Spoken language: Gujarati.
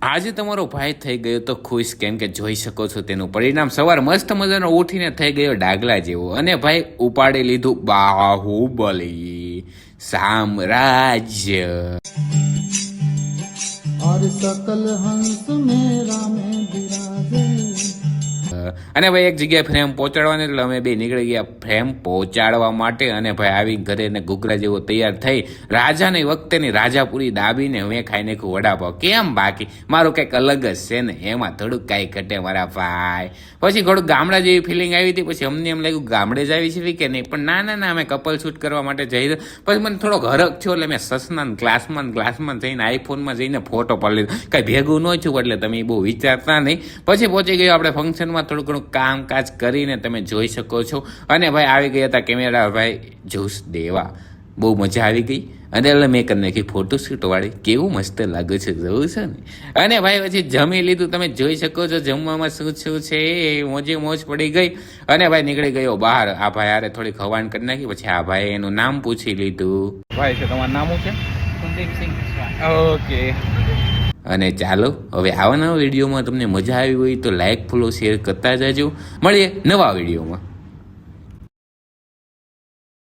આજે તમારો ભાઈ થઈ ગયો તો ખુશ, કેમ કે જોઈ શકો છો તેનું પરિણામ સવાર મસ્ત મજાનો ઉઠીને થઈ ગયો ડાગલા જેવો, અને ભાઈ ઉપાડી લીધું બાહુબલી સામ્રાજ્ય। और सकल हंस मेरा में बिराजे। અને ભાઈ એક જગ્યાએ ફ્રેમ પહોંચાડવાની, એટલે અમે બે નીકળી ગયા ફ્રેમ પહોંચાડવા માટે। અને ભાઈ આવી ઘરે ને ઘૂઘરા જેવો તૈયાર થઈ રાજાની વખતેની રાજાપુરી દાબીને મેં ખાઈ નાખ્યું વડાપાવ। કેમ બાકી મારું કંઈક અલગ જ છે ને, એમાં થોડુંક કાંઈ ઘટે મારા ભાઈ। પછી થોડુંક ગામડા જેવી ફિલિંગ આવી હતી, પછી અમને એમ લાગ્યું ગામડે જ આવી છે કે નહીં, પણ ના અમે કપલ શૂટ કરવા માટે જઈ રહ્યા। પછી મને થોડોક હરખ થયો, એટલે મેં સસના ગ્લાસમાં જઈને આઈફોનમાં જઈને ફોટો પાડી લીધો। કાંઈ ભેગું ન થયું એટલે તમે બહુ વિચારતા નહીં। પછી પહોંચી ગયો આપણે ફંક્શનમાં, થોડું ઘણું કામકાજ કરીને તમે જોઈ શકો છો। અને ભાઈ આવી ગયા હતા કેમેરા ભાઈ જોશ દેવા, બહુ મજા આવી ગઈ। અને એટલે મેં કરી નાખી ફોટોશૂટ વાળી, કેવું મસ્ત લાગે છે જોવું છે ને। અને ભાઈ પછી જમી લીધું, તમે જોઈ શકો છો જમવામાં શું છે, મોજે મોજ પડી ગઈ। અને ભાઈ નીકળી ગયો બહાર, આ ભાઈ હારે થોડીક હવાન કરી નાખી। પછી આ ભાઈ એનું નામ પૂછી લીધું। ભાઈ છે તમારું નામ શું છે? કુલદીપસિંહ। ઓકે। અને ચાલો હવે આવા નવા વિડીયોમાં તમને મજા આવી હોય તો લાઈક ફોલો શેર કરતા જજો। મળીએ નવા વિડીયોમાં।